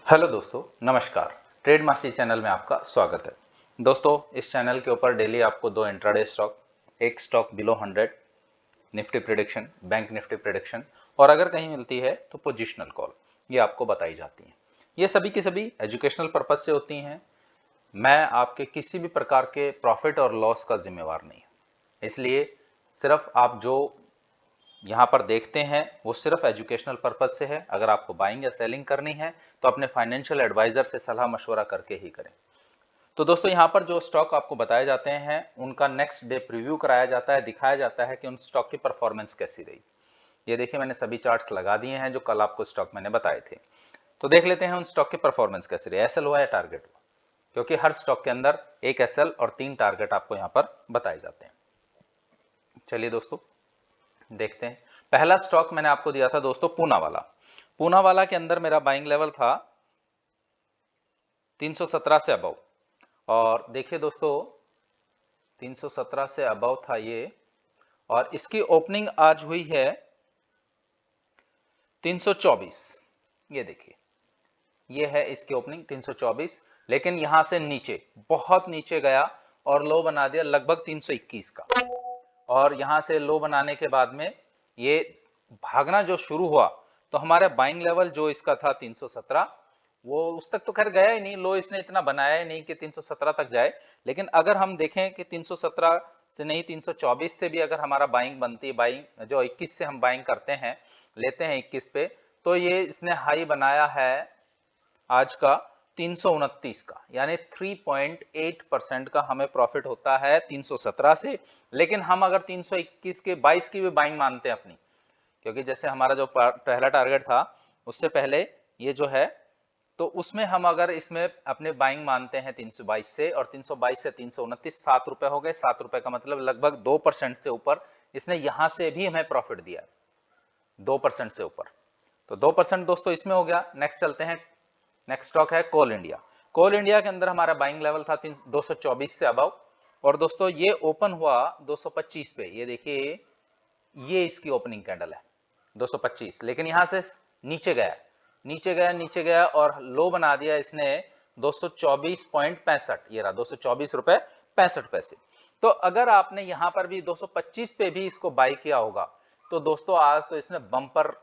Hello दोस्तों, नमस्कार। Trade master channel में आपका स्वागत है। दोस्तों, इस चैनल के ऊपर डेली आपको दो इंट्राडे स्टॉक, एक stock below 100, Nifty prediction, bank Nifty prediction और अगर कहीं मिलती है तो पोजिशनल कॉल, ये आपको बताई जाती हैं। ये सभी की सभी एजुकेशनल पर्पज से होती हैं। मैं आपके किसी भी प्रकार के प्रॉफिट और लॉस का जिम्मेवार नहीं हूँ, इसलिए सिर्फ आप जो यहाँ पर देखते हैं वो सिर्फ एजुकेशनल पर्पज से है। अगर आपको बाइंग या सेलिंग करनी है तो अपने फाइनेंशियल एडवाइजर से सलाह मशवरा करके ही करें। तो दोस्तों, यहाँ पर जो स्टॉक आपको बताए जाते हैं उनका नेक्स्ट डे प्रीव्यू कराया जाता है, दिखाया जाता है कि उन स्टॉक की परफॉर्मेंस कैसी रही। ये देखिए, मैंने सभी चार्ट्स लगा दिए हैं जो कल आपको स्टॉक मैंने बताए थे। तो देख लेते हैं उन स्टॉक की परफॉर्मेंस कैसी रही, एसएल हुआ या टारगेट हुआ, क्योंकि हर स्टॉक के अंदर एक एसएल और 3 टारगेट आपको यहाँ पर बताए जाते हैं। चलिए दोस्तों, देखते हैं। पहला स्टॉक मैंने आपको दिया था दोस्तों पूना वाला। पूना वाला के अंदर मेरा बाइंग लेवल था 317 से अबव, और देखिए दोस्तों 317 से अबव था ये, और इसकी ओपनिंग आज हुई है 324। ये देखिए, ये है इसकी ओपनिंग 324, लेकिन यहां से नीचे, बहुत नीचे गया और लो बना दिया लगभग 321 का। और यहां से लो बनाने के बाद में ये भागना जो शुरू हुआ, तो हमारा बाइंग लेवल जो इसका था 317, वो उस तक तो खैर गया ही नहीं, लो इसने इतना बनाया ही नहीं कि 317 तक जाए। लेकिन अगर हम देखें कि 317 से नहीं, 324 से भी अगर हमारा बाइंग बनती है, बाइंग जो 21 से हम बाइंग करते हैं, लेते हैं 21 पे, तो ये इसने हाई बनाया है आज का 329 का, यानी 3.8% का हमें प्रॉफिट होता है 317 से। लेकिन हम अगर 321 के 22 की भी बाइंग मानते हैं अपनी, क्योंकि जैसे हमारा जो पहला टारगेट था उससे पहले ये जो है, तो उसमें हम अगर इसमें अपने बाइंग मानते हैं 322 से, और 322 से 329, 7 रुपए हो गए। 7 रुपए का मतलब लगभग 2% से ऊपर इसने यहां से भी हमें प्रॉफिट दिया, 2% से ऊपर। तो 2% दोस्तों इसमें हो गया। नेक्स्ट चलते हैं, नेक्स्ट स्टॉक है कोल इंडिया। कोल इंडिया के अंदर हमारा बाइंग लेवल था 224 से अबव, और दोस्तों ये ओपन हुआ 225 पे। ये देखिए, ये इसकी ओपनिंग कैंडल है 225, लेकिन यहां से नीचे गया, नीचे गया, नीचे गया और लो बना दिया इसने 224.65। ये रहा 224 रुपए 65 पैसे। तो अगर आपने यहां पर भी 225 पे भी इसको बाई किया होगा, तो दोस्तों आज तो इसने बम्पर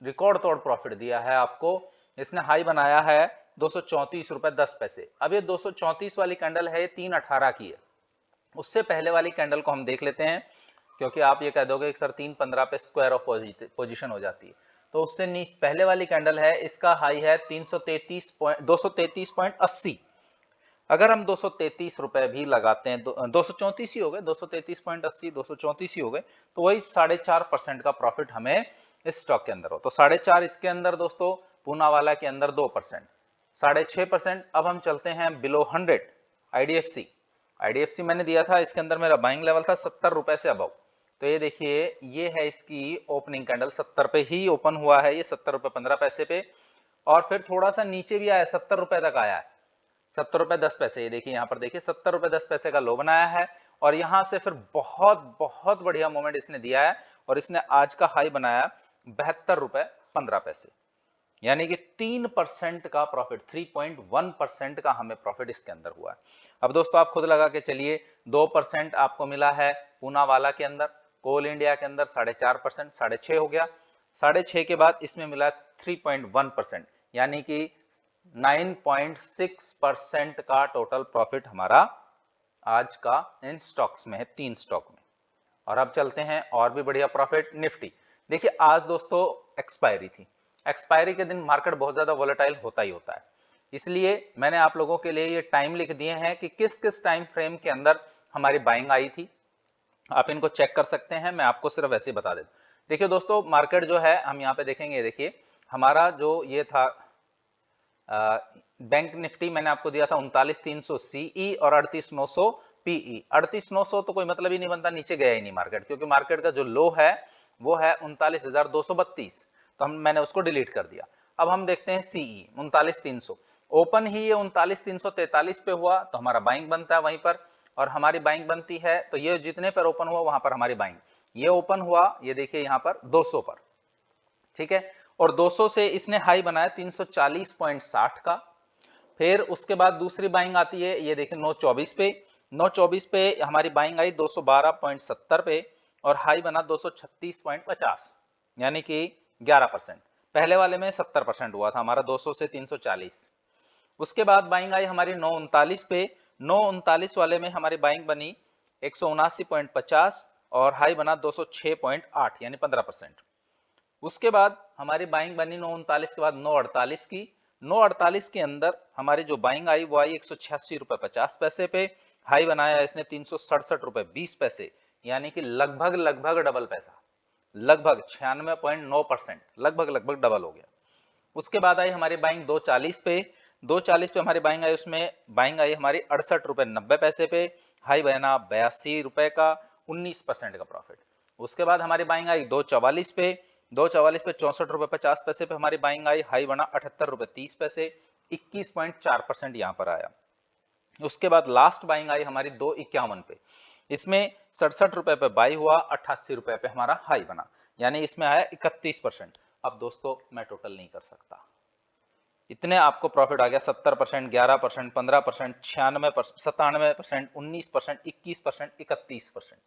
रिकॉर्ड तोड़ प्रॉफिट दिया है आपको। इसने हाई बनाया है 234 रुपए 10 पैसे। अब ये 234 वाली कैंडल है, 318 की है। उससे पहले वाली कैंडल को हम देख लेते हैं, क्योंकि आप ये कह दोगे कि सर 315 पे स्क्वायर ऑफ पोजीशन हो जाती है। तो उससे पहले वाली कैंडल है, इसका हाई है 233.80। अगर हम 233 रुपए भी लगाते हैं, 234 ही हो गए, 233.80, 234 ही हो गए, तो वही 4.5% का प्रॉफिट हमें इस स्टॉक के अंदर हो। तो 4.5 इसके अंदर दोस्तों, पूना वाला के अंदर 2%, 6.5%। अब हम चलते हैं बिलो 100, आईडीएफसी। आईडीएफसी मैंने दिया था, इसके अंदर मेरा बाइंग लेवल था 70 रुपए से अबव। तो ये देखिए, ये है इसकी ओपनिंग कैंडल, 70 पे ही ओपन हुआ है ये, 70 रुपए 15 पैसे पे। और फिर थोड़ा सा नीचे भी आया, 70 रुपए तक आया है, 70 रुपए 10 पैसे। ये देखिए, यहाँ पर देखिए 70 रुपए 10 पैसे का लो बनाया है, और यहां से फिर बहुत बहुत बढ़िया मोमेंट इसने दिया है, और इसने आज का हाई बनाया 72 रुपए 15 पैसे, यानी कि 3% का प्रॉफिट, 3.1% का हमें प्रॉफिट इसके अंदर हुआ है। अब दोस्तों आप खुद लगा के चलिए, 2% आपको मिला है पूना वाला के अंदर, कोल इंडिया के अंदर 4.5%, 6.5 हो गया। 6.5 के बाद इसमें मिला 3.1%, यानी कि 9.6% का टोटल प्रॉफिट हमारा आज का इन स्टॉक्स में है, 3 स्टॉक में। और अब चलते हैं और भी बढ़िया प्रॉफिट, निफ्टी। देखिए आज दोस्तों एक्सपायरी थी, एक्सपायरी के दिन मार्केट बहुत ज्यादा वोलेटाइल होता ही होता है, इसलिए मैंने आप लोगों के लिए ये टाइम लिख दिए हैं कि किस किस टाइम फ्रेम के अंदर हमारी बाइंग आई थी। आप इनको चेक कर सकते हैं, मैं आपको सिर्फ वैसे ही बता देता। देखिए दोस्तों, मार्केट जो है हम यहाँ पे देखेंगे, देखिए हमारा जो ये था बैंक निफ्टी मैंने आपको दिया था 39,300 सीई और 38,900 पीई। 38,900 तो कोई मतलब ही नहीं बनता, नीचे गया ही नहीं मार्केट, क्योंकि मार्केट का जो लो है वो है 39,232, तो मैंने उसको डिलीट कर दिया। अब हम देखते हैं सीई 39,300, ओपन ही ये 39,343 पे हुआ, तो हमारा बाइंग बनता है वहीं पर, और हमारी बाइंग बनती है, तो ये जितने पर ओपन हुआ वहां पर हमारी बाइंग। ये ओपन हुआ, ये देखिए यहाँ पर 200 पर, ठीक है। और 200 से इसने हाई बनाया 340.60 का। फिर उसके बाद दूसरी बाइंग आती है, ये देखिए 924 पे, 924 पे हमारी बाइंग आई 212.70 पे और हाई बना 236.50, यानी कि 11%। पहले वाले में 70% हुआ था हमारा 200 से 340। उसके बाद बाइंग आई हमारी 939 पे, 939 वाले में हमारी बाइंग बनी 179.50 और हाई बना 206.8 यानी 15%। उसके बाद हमारी बाइंग बनी 939 के बाद 948 की, 948 के अंदर हमारी जो बाइंग आई वो आई 186.50 रुपए पे, हाई बनाया इसने 367.20 रुपए, यानी कि लगभग डबल पैसा, लगभग 96.9%, लगभग डबल हो गया। उसके बाद आई हमारी बाइंग 240 पे, 240 पे हमारी बाइंग आई, उसमें बाइंग आई हमारी 68.90 रुपए पे, हाई बना 82 रुपए का, 19% का प्रॉफिट। उसके बाद हमारी बाइंग आई 244 पे, 244 पे 64.50 रुपए पे हमारी बाइंग आई, हाई बना 78.30 रुपए, 21.4% यहाँ पर आया। उसके बाद लास्ट बाइंग आई हमारी 251 पे, इसमें 67 रुपए पे बाई हुआ, 88 रुपए पे हमारा हाई बना, यानी इसमें आया 31%। अब दोस्तों मैं टोटल नहीं कर सकता, इतने आपको प्रॉफिट आ गया, 70%, 11%, 15%, 96%, 97%, 19%, 21%, 31%।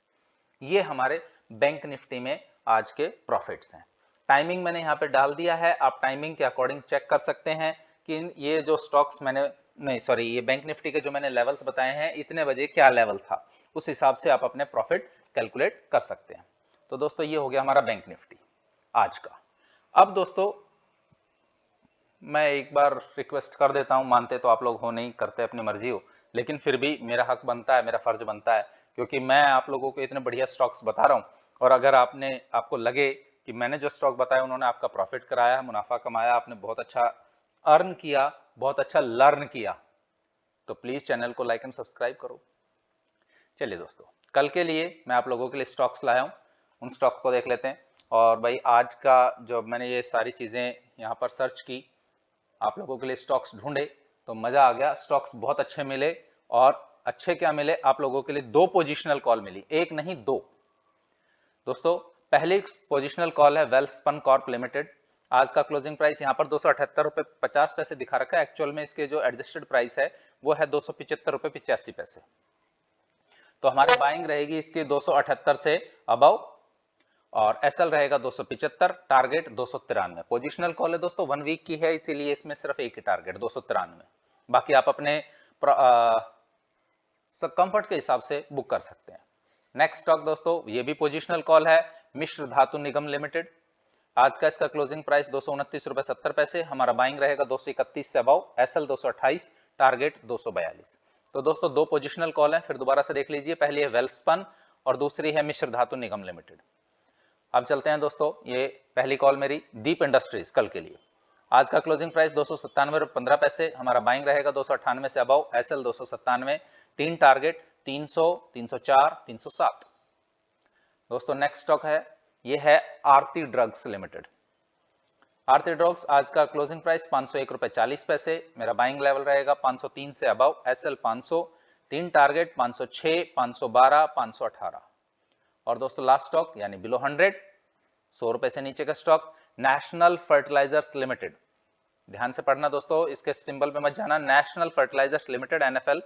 ये हमारे बैंक निफ्टी में आज के प्रॉफिट्स हैं। टाइमिंग मैंने यहाँ पे डाल दिया है, आप टाइमिंग के अकॉर्डिंग चेक कर सकते हैं कि ये जो स्टॉक्स मैंने नहीं सॉरी ये बैंक निफ्टी के जो मैंने लेवल्स बताए हैं, इतने बजे क्या लेवल था, उस हिसाब से आप अपने प्रॉफिट कैलकुलेट कर सकते हैं। तो दोस्तों ये हो गया हमारा बैंक निफ्टी आज का। अब दोस्तों मैं एक बार रिक्वेस्ट कर देता हूं, मानते तो आप लोग हो नहीं, करते अपनी मर्जी हो, लेकिन फिर भी मेरा हक बनता है, मेरा फर्ज बनता है, क्योंकि मैं आप लोगों को इतने बढ़िया स्टॉक्स बता रहा हूं, और अगर आपको लगे कि मैंने जो स्टॉक बताया उन्होंने आपका प्रॉफिट कराया, मुनाफा कमाया, आपने बहुत अच्छा अर्न किया, बहुत अच्छा लर्न किया, तो प्लीज चैनल को लाइक एंड सब्सक्राइब करो। चलिए दोस्तों, कल के लिए मैं आप लोगों के लिए स्टॉक्स लाया हूं, उन स्टॉक्स को देख लेते हैं। और भाई आज का जो मैंने ये सारी चीजें यहाँ पर सर्च की, आप लोगों के लिए स्टॉक्स ढूंढे, तो मजा आ गया, स्टॉक्स बहुत अच्छे मिले। और अच्छे क्या मिले आप लोगों के लिए, 2 पोजिशनल कॉल मिली, एक नहीं 2। दोस्तों पहली पोजिशनल कॉल है वेल्सपन कॉर्प लिमिटेड। आज का क्लोजिंग प्राइस यहाँ पर 278.50 रुपए दिखा रखा है, एक्चुअल में इसके जो एडजस्टेड प्राइस है वो है 275.85 रुपए। तो हमारी बाइंग रहेगी इसकी 278 से अबव, और एसएल रहेगा 275, टारगेट 293। पोजिशनल कॉल है दोस्तों, 1 वीक की है, इसीलिए इसमें सिर्फ एक ही टारगेट 293, बाकी आप अपने कंफर्ट के हिसाब से बुक कर सकते हैं। नेक्स्ट स्टॉक दोस्तों, ये भी पोजिशनल कॉल है, मिश्र धातु निगम लिमिटेड। आज का इसका क्लोजिंग प्राइस 229.70 रुपए, हमारा बाइंग रहेगा 231 से अबव, एसएल 228, टारगेट 242। तो दोस्तों 2 पोजिशनल कॉल है, फिर दोबारा से देख लीजिए, पहली है वेल्सपन और दूसरी है मिश्र धातु निगम लिमिटेड। अब चलते हैं दोस्तों, ये पहली कॉल मेरी दीप इंडस्ट्रीज कल के लिए। आज का क्लोजिंग प्राइस 297.15, हमारा बाइंग रहेगा 298 से अबव, एसएल 297, 3 टारगेट 300, 304, 307। दोस्तों नेक्स्ट स्टॉक है, ये है आरती ड्रग्स लिमिटेड। आरती ड्रग्स आज का क्लोजिंग प्राइस 501.40 रुपए, मेरा बाइंग लेवल रहेगा 503 से अबव, एसएल 500, 3 टारगेट 506, 512, 518। और दोस्तों लास्ट स्टॉक यानी बिलो 100, 100 रुपए से नीचे का स्टॉक, नेशनल फर्टिलाइजर्स लिमिटेड। ध्यान से पढ़ना दोस्तों, इसके सिंबल पे मत जाना, नेशनल फर्टिलाइजर्स लिमिटेड एनएफएल।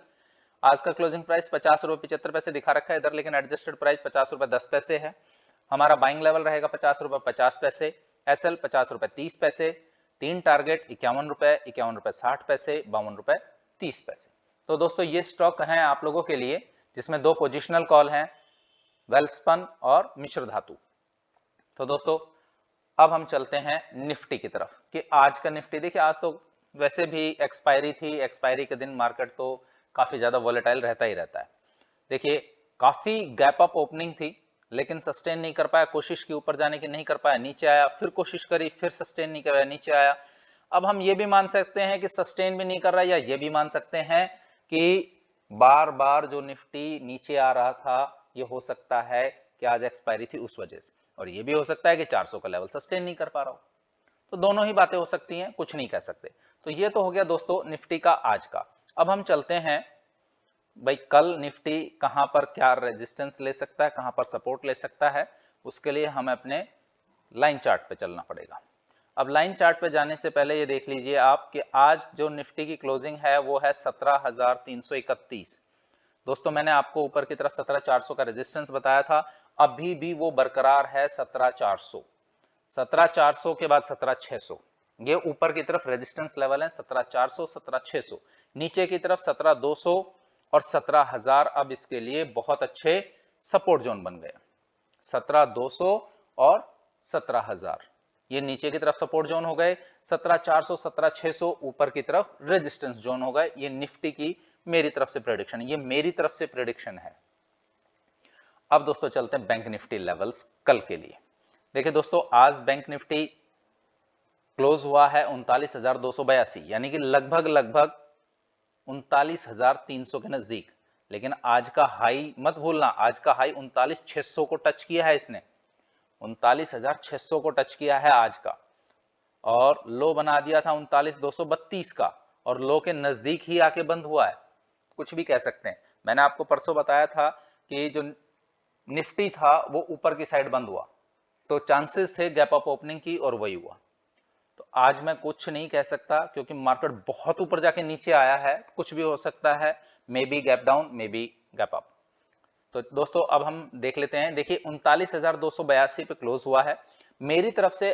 आज का क्लोजिंग प्राइस 50.75 रुपए दिखा रखा है इधर, लेकिन एडजस्टेड प्राइस 50.10 रुपए है। हमारा बाइंग लेवल रहेगा 50.50 रुपए, एसएल 50.30 रुपए, 3 टारगेट 51 रुपए, 51 रुपए 60 पैसे, 52 रुपए 30 पैसे। तो दोस्तों ये स्टॉक हैं आप लोगों के लिए, जिसमें 2 पोजिशनल कॉल हैं, वेल्सपन और मिश्र धातु। तो दोस्तों अब हम चलते हैं निफ्टी की तरफ, कि आज का निफ्टी देखिए, आज तो वैसे भी एक्सपायरी थी, एक्सपायरी के दिन मार्केट तो काफी ज्यादा वोलेटाइल रहता ही रहता है। देखिए काफी गैप अप ओपनिंग थी, लेकिन सस्टेन नहीं कर पाया, कोशिश की ऊपर जाने की, नहीं कर पाया, नीचे आया, फिर कोशिश करी, फिर सस्टेन नहीं कर पाया, नीचे आया। अब हम ये भी मान सकते हैं कि सस्टेन भी नहीं कर रहा, या ये भी मान सकते हैं कि बार बार जो निफ्टी नीचे आ रहा था, ये हो सकता है कि आज एक्सपायरी थी उस वजह से, और ये भी हो सकता है कि 400 का लेवल सस्टेन नहीं कर पा रहा हो। तो दोनों ही बातें हो सकती हैं, कुछ नहीं कह सकते। तो ये तो हो गया दोस्तों निफ्टी का आज का। अब हम चलते हैं भाई, कल निफ्टी कहां पर क्या रेजिस्टेंस ले सकता है, कहां पर सपोर्ट ले सकता है, उसके लिए हमें अपने लाइन चार्ट पे चलना पड़ेगा। अब लाइन चार्ट पे जाने से पहले ये देख लीजिए आप कि आज जो निफ्टी की क्लोजिंग है वो है 17,331। दोस्तों मैंने आपको ऊपर की तरफ 17,400 का रेजिस्टेंस बताया था, अभी भी वो बरकरार है 17,400। 17,400 के बाद 17,600, ये ऊपर की तरफ रेजिस्टेंस लेवल है 17,400, 17,600, नीचे की तरफ 17,200 और 17,000 अब इसके लिए बहुत अच्छे सपोर्ट जोन बन गए। 17,200 और 17,000 ये नीचे की तरफ सपोर्ट जोन हो गए, 17,400 17,600 ऊपर की तरफ रेजिस्टेंस जोन हो गए। ये निफ्टी की मेरी तरफ से प्रेडिक्शन, ये मेरी तरफ से प्रेडिक्शन है। अब दोस्तों चलते हैं बैंक निफ्टी लेवल्स कल के लिए। देखिए दोस्तों आज बैंक निफ्टी क्लोज हुआ है 39,282, यानी कि लगभग 39,300 के नजदीक। लेकिन आज का हाई मत भूलना, आज का हाई 39,600 को टच किया है इसने, 39,600 को टच किया है आज का, और लो बना दिया था 39,232 का, और लो के नजदीक ही आके बंद हुआ है। कुछ भी कह सकते हैं। मैंने आपको परसों बताया था कि जो निफ्टी था वो ऊपर की साइड बंद हुआ, तो चांसेस थे गैप अप ओपनिंग की, और वही हुआ। तो आज मैं कुछ नहीं कह सकता क्योंकि मार्केट बहुत ऊपर जाके नीचे आया है, कुछ भी हो सकता है, may be gap down, may be gap up. तो दोस्तों अब हम देख लेते हैं। देखिए 39,282 पे क्लोज हुआ है। मेरी तरफ से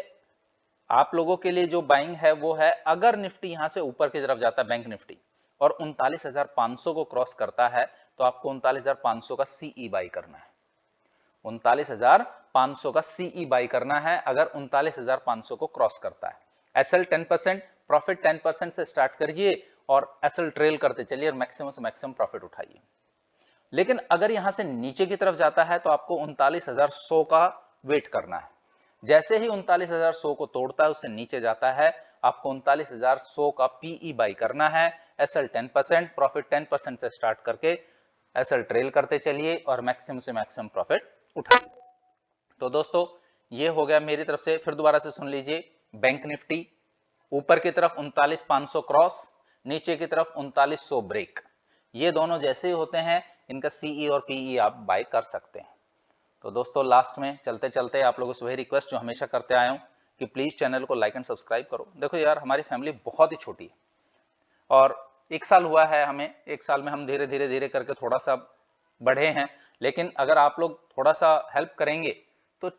आप लोगों के लिए जो बाइंग है वो है, अगर निफ्टी यहां से ऊपर की तरफ जाता है बैंक निफ्टी और 39,500 को क्रॉस करता है, तो आपको 39,500 का सीई बाई करना है। 39,500 का सीई बाई करना है अगर 39,500 को क्रॉस करता है। एसएल 10%, प्रॉफिट 10% से स्टार्ट करिए और एसएल ट्रेल करते चलिए और मैक्सिमम से मैक्सिमम प्रॉफिट उठाइए। लेकिन अगर यहां से नीचे की तरफ जाता है तो आपको 39,100 का वेट करना है। जैसे ही 39,100 को तोड़ता है, उससे नीचे जाता है, आपको 39,100 का पीई बाई करना है। एसएल 10%, प्रॉफिट 10% से स्टार्ट करके एसएल ट्रेल करते चलिए और मैक्सिमम से मैक्सिमम प्रॉफिट उठाइए। तो दोस्तों ये हो गया मेरी तरफ से। फिर दोबारा से सुन लीजिए, बैंक निफ्टी ऊपर की तरफ 39,500 क्रॉस, नीचे की तरफ 3900 ब्रेक, ये दोनों जैसे ही होते हैं इनका सीई और पीई आप बाय कर सकते हैं। तो दोस्तों लास्ट में चलते चलते आप लोगों से वही रिक्वेस्ट जो हमेशा करते आया हूं कि प्लीज चैनल को लाइक एंड सब्सक्राइब करो। देखो यार, हमारी फैमिली बहुत ही छोटी है और 1 साल हुआ है हमें, 1 साल में हम धीरे धीरे धीरे करके थोड़ा सा बढ़े हैं, लेकिन अगर आप लोग थोड़ा सा हेल्प करेंगे तो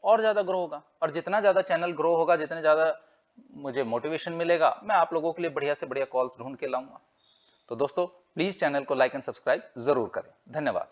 और ज्यादा ग्रो होगा, और जितना ज्यादा चैनल ग्रो होगा, जितने ज्यादा मुझे मोटिवेशन मिलेगा, मैं आप लोगों के लिए बढ़िया से बढ़िया कॉल्स ढूंढ के लाऊंगा। तो दोस्तों प्लीज चैनल को लाइक एंड सब्सक्राइब जरूर करें। धन्यवाद।